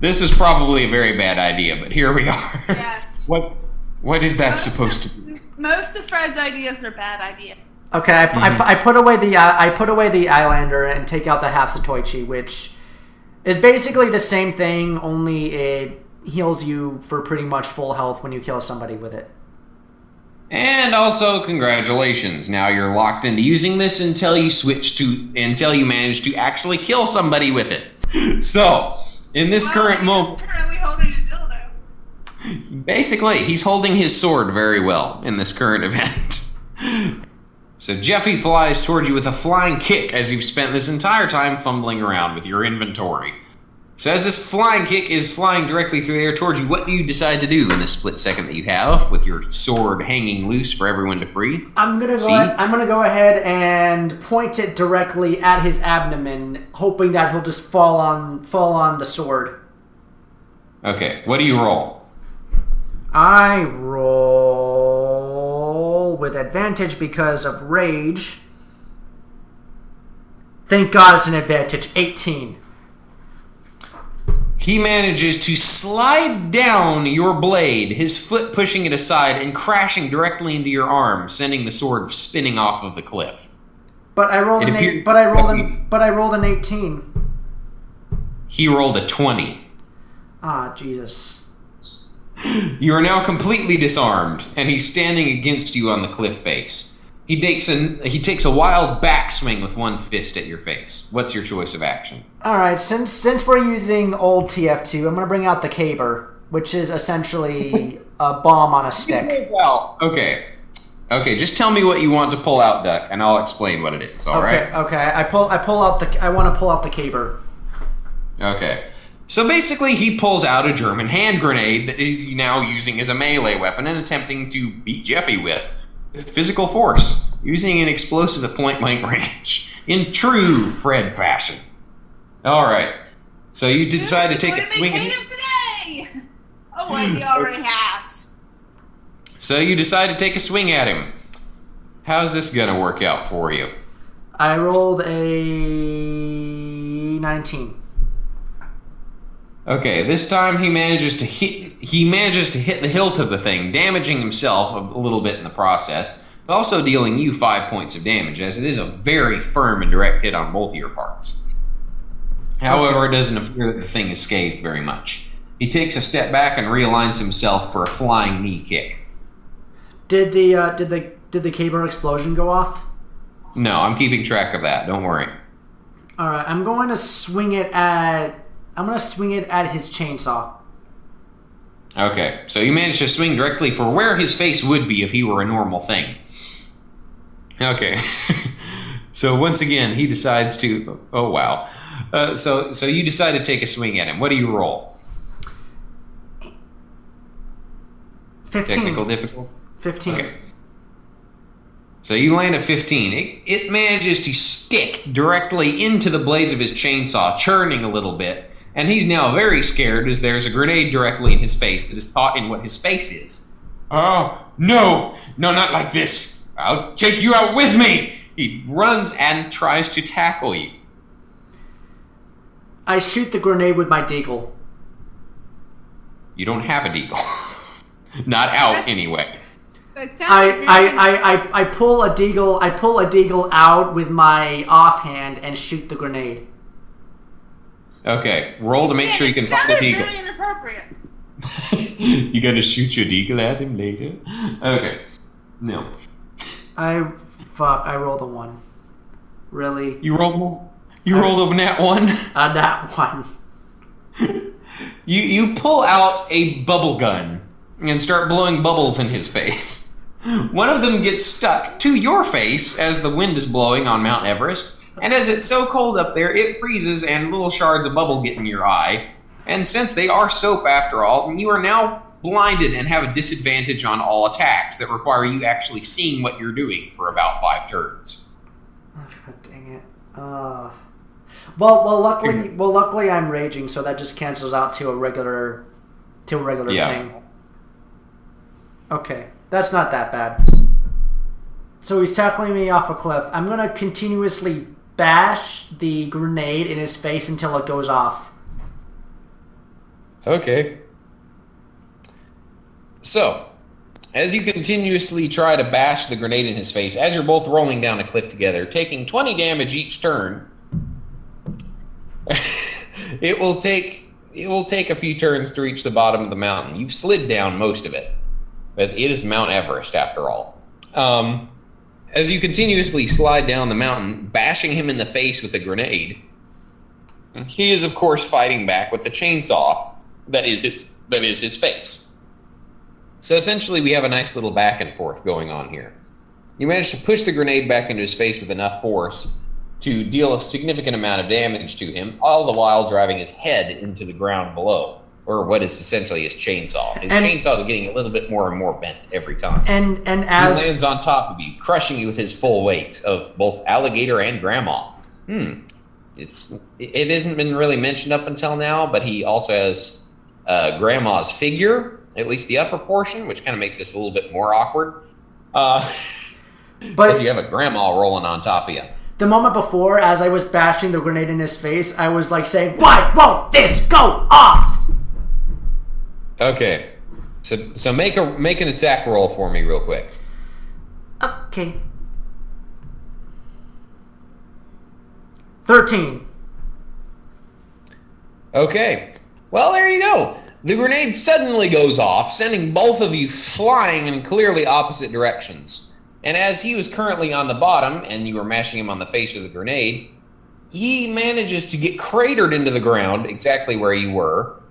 This is probably a very bad idea, but here we are. Yes. What is that supposed to be? Most of Fred's ideas are bad ideas. Okay, I put away the Eyelander and take out the half Satoichi, which is basically the same thing, only it heals you for pretty much full health when you kill somebody with it. And also, congratulations. Now you're locked into using this until you manage to actually kill somebody with it. So, in this current moment, Currently holding a dildo. basically, he's holding his sword very well in this current event. So Jeffy flies toward you with a flying kick as you've spent this entire time fumbling around with your inventory. So as this flying kick is flying directly through the air towards you, what do you decide to do in this split second that you have with your sword hanging loose for everyone to free? I'm gonna go ahead and point it directly at his abdomen, hoping that he'll just fall on the sword. Okay, what do you roll? I roll with advantage because of rage. Thank God it's an advantage. 18. He manages to slide down your blade, his foot pushing it aside and crashing directly into your arm, sending the sword spinning off of the cliff. But I rolled an 18. He rolled a 20. Ah, Jesus. You are now completely disarmed, and he's standing against you on the cliff face. He takes a wild backswing with one fist at your face. What's your choice of action? All right, since we're using old TF2, I'm gonna bring out the caber, which is essentially a bomb on a stick. Okay. Just tell me what you want to pull out, Duck, and I'll explain what it is. All right. Okay. I want to pull out the caber. Okay. So basically, he pulls out a German hand grenade that he's now using as a melee weapon and attempting to beat Jeffy with physical force, using an explosive at point-blank range, in true Fred fashion. All right. So you decide to take a swing at him today. Oh, wait, he already has. So you decide to take a swing at him. How's this gonna work out for you? I rolled a 19. Okay, this time he manages to hit the hilt of the thing, damaging himself a little bit in the process, but also dealing you 5 points of damage, as it is a very firm and direct hit on both of your parts. However, It doesn't appear that the thing is scathed very much. He takes a step back and realigns himself for a flying knee kick. Did the K-bar explosion go off? No, I'm keeping track of that. Don't worry. All right, I'm going to swing it at his chainsaw. Okay, so you managed to swing directly for where his face would be if he were a normal thing. Okay. So once again, he decides to... Oh, wow. So you decide to take a swing at him. What do you roll? 15. Technical difficulty? 15. Okay. So you land a 15. It manages to stick directly into the blades of his chainsaw, churning a little bit. And he's now very scared as there's a grenade directly in his face that is caught in what his face is. Oh, no! No, not like this! I'll take you out with me! He runs and tries to tackle you. I shoot the grenade with my deagle. You don't have a deagle. Not out, anyway. I pull a deagle out with my offhand and shoot the grenade. Okay, roll to make sure you can find the deagle. Very inappropriate. You gonna shoot your deagle at him later? Okay. No. I rolled a 1. Really? You rolled a nat 1? A nat 1. You pull out a bubble gun and start blowing bubbles in his face. One of them gets stuck to your face as the wind is blowing on Mount Everest, and as it's so cold up there, it freezes and little shards of bubble get in your eye. And since they are soap after all, you are now blinded and have a disadvantage on all attacks that require you actually seeing what you're doing for about 5 turns. Oh, God dang it. Luckily I'm raging, so that just cancels out to a regular thing. Okay, that's not that bad. So he's tackling me off a cliff. I'm gonna continuously bash the grenade in his face until it goes off. Okay. So, as you continuously try to bash the grenade in his face, as you're both rolling down a cliff together, taking 20 damage each turn, it will take a few turns to reach the bottom of the mountain. You've slid down most of it, but it is Mount Everest after all. As you continuously slide down the mountain, bashing him in the face with a grenade, he is of course fighting back with the chainsaw that is his face. So essentially we have a nice little back and forth going on here. You manage to push the grenade back into his face with enough force to deal a significant amount of damage to him, all the while driving his head into the ground below, or what is essentially his chainsaw. His chainsaw is getting a little bit more and more bent every time. And as he lands on top of you, crushing you with his full weight of both alligator and grandma. It hasn't been really mentioned up until now, but he also has grandma's figure, at least the upper portion, which kind of makes this a little bit more awkward. But you have a grandma rolling on top of you. The moment before, as I was bashing the grenade in his face, I was like saying, "Why won't this go off?" Okay, so make an attack roll for me real quick. Okay. 13. Okay, well there you go. The grenade suddenly goes off, sending both of you flying in clearly opposite directions. And as he was currently on the bottom, and you were mashing him on the face with a grenade, he manages to get cratered into the ground, exactly where you were,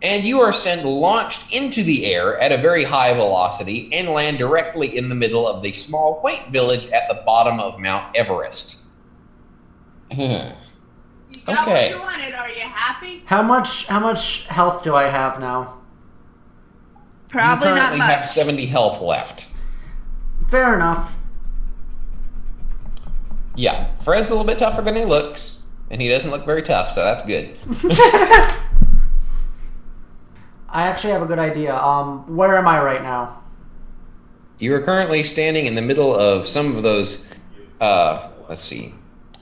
and you are launched into the air at a very high velocity and land directly in the middle of the small, quaint village at the bottom of Mount Everest. You got Okay. what you wanted. Are you happy? How much health do I have now? Probably you not currently have much. 70 health left. Fair enough. Yeah, Fred's a little bit tougher than he looks, and he doesn't look very tough, so that's good. I actually have a good idea. Where am I right now? You are currently standing in the middle of some of those. Let's see.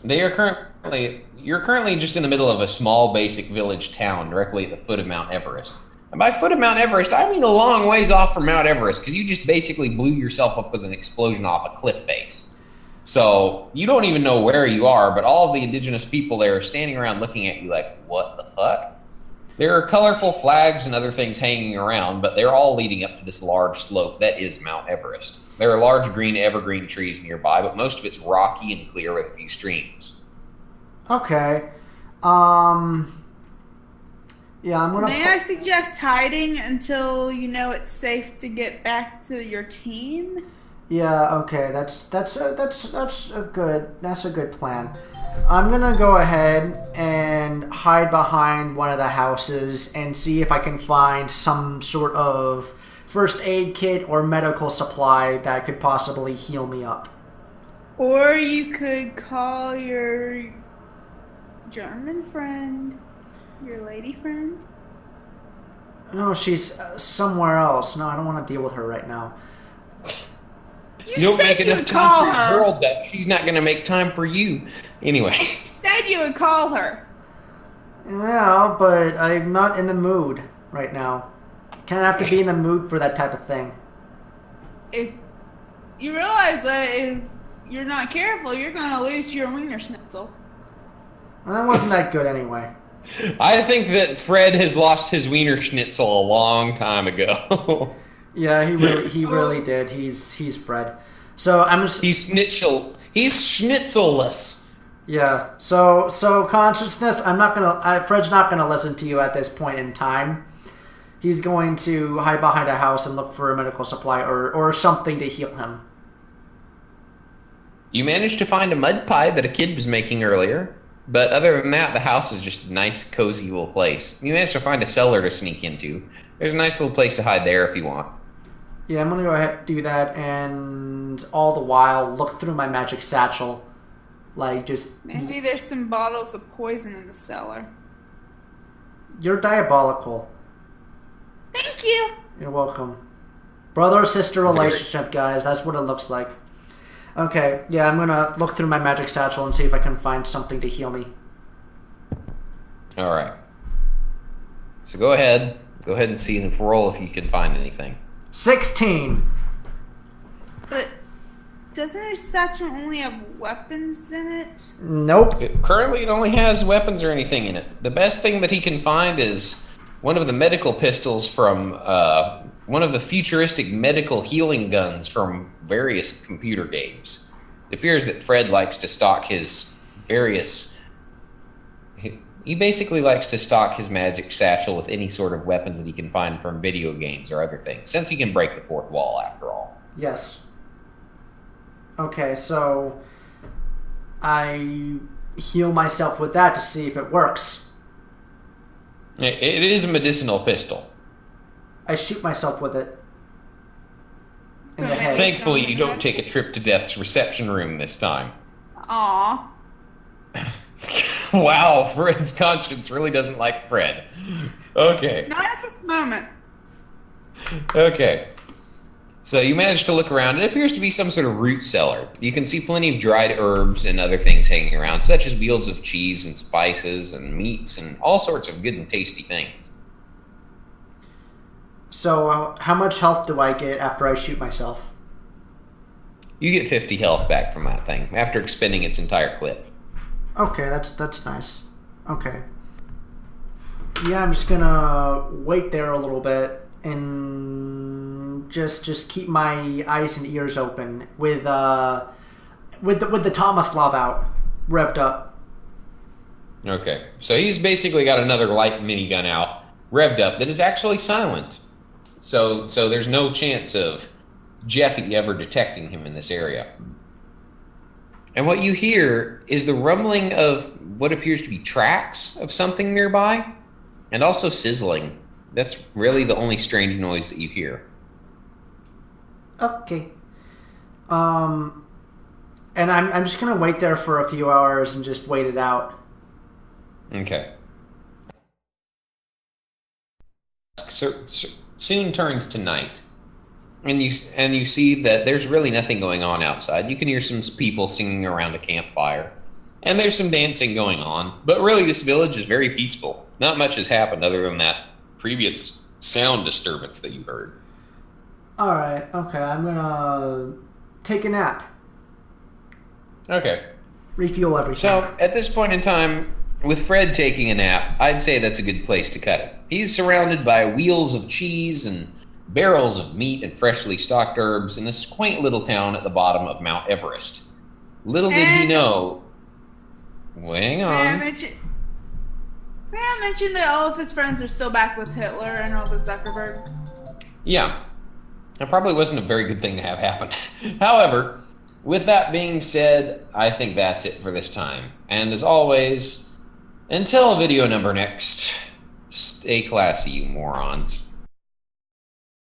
You're currently just in the middle of a small, basic village town directly at the foot of Mount Everest. And by foot of Mount Everest, I mean a long ways off from Mount Everest, because you just basically blew yourself up with an explosion off a cliff face. So you don't even know where you are, but all of the indigenous people there are standing around looking at you like, what the fuck? There are colorful flags and other things hanging around, but they're all leading up to this large slope that is Mount Everest. There are large green evergreen trees nearby, but most of it's rocky and clear with a few streams. Okay. Yeah, I'm gonna. May I suggest hiding until you know it's safe to get back to your team? Yeah. Okay. That's a good plan. I'm gonna go ahead and hide behind one of the houses and see if I can find some sort of first aid kit or medical supply that could possibly heal me up. Or you could call your German friend, your lady friend. No, she's somewhere else. No, I don't want to deal with her right now. You don't said make you enough would time call for her. the world that she's not going to make time for you. Anyway. You said you would call her. Yeah, but I'm not in the mood right now. Kind of have to be in the mood for that type of thing. If you realize that if you're not careful, you're going to lose your wiener schnitzel. Well, that wasn't that good anyway. I think that Fred has lost his wiener schnitzel a long time ago. Yeah, he really did. He's Fred. So I'm just He's schnitzelless. yeah. So consciousness. Fred's not gonna listen to you at this point in time. He's going to hide behind a house and look for a medical supply or something to heal him. You managed to find a mud pie that a kid was making earlier, but other than that, the house is just a nice, cozy little place. You managed to find a cellar to sneak into. There's a nice little place to hide there if you want. Yeah, I'm gonna go ahead and do that, and all the while look through my magic satchel, like just. Maybe there's some bottles of poison in the cellar. You're diabolical. Thank you. You're welcome. Brother-sister relationship, guys. That's what it looks like. Okay, yeah, I'm gonna look through my magic satchel and see if I can find something to heal me. All right. So go ahead and see and roll if you can find anything. 16. But doesn't your satchel only have weapons in it? Nope. Currently, it only has weapons or anything in it. The best thing that he can find is one of the medical pistols from one of the futuristic medical healing guns from various computer games. It appears that Fred likes to stock his various... He basically likes to stock his magic satchel with any sort of weapons that he can find from video games or other things, since he can break the fourth wall, after all. Yes. Okay, so I heal myself with that to see if it works. It is a medicinal pistol. I shoot myself with it. In the head. Thankfully, you don't take a trip to Death's reception room this time. Aw. Wow, Fred's conscience really doesn't like Fred. Okay. Not at this moment. Okay. So you managed to look around. It appears to be some sort of root cellar. You can see plenty of dried herbs and other things hanging around, such as wheels of cheese and spices and meats and all sorts of good and tasty things. So how much health do I get after I shoot myself? You get 50 health back from that thing after expending its entire clip. Okay, that's nice. Okay. Yeah, I'm just gonna wait there a little bit and just keep my eyes and ears open with the Tomislav out, revved up. Okay. So he's basically got another light minigun out, revved up, that is actually silent. So there's no chance of Jeffy ever detecting him in this area. And what you hear is the rumbling of what appears to be tracks of something nearby, and also sizzling. That's really the only strange noise that you hear. Okay. And I'm just gonna wait there for a few hours and just wait it out. Okay. Soon turns to night, and you see that there's really nothing going on outside. You can hear some people singing around a campfire, and there's some dancing going on. But really, this village is very peaceful. Not much has happened other than that previous sound disturbance that you heard. All right. Okay. I'm gonna take a nap. Okay. Refuel everything. So at this point in time, with Fred taking a nap, I'd say that's a good place to cut it. He's surrounded by wheels of cheese and barrels of meat and freshly stocked herbs in this quaint little town at the bottom of Mount Everest. Little did he know... Hang on. May I mention that all of his friends are still back with Hitler and all the Zuckerberg? Yeah. That probably wasn't a very good thing to have happen. However, with that being said, I think that's it for this time. And as always, until video number next, stay classy, you morons.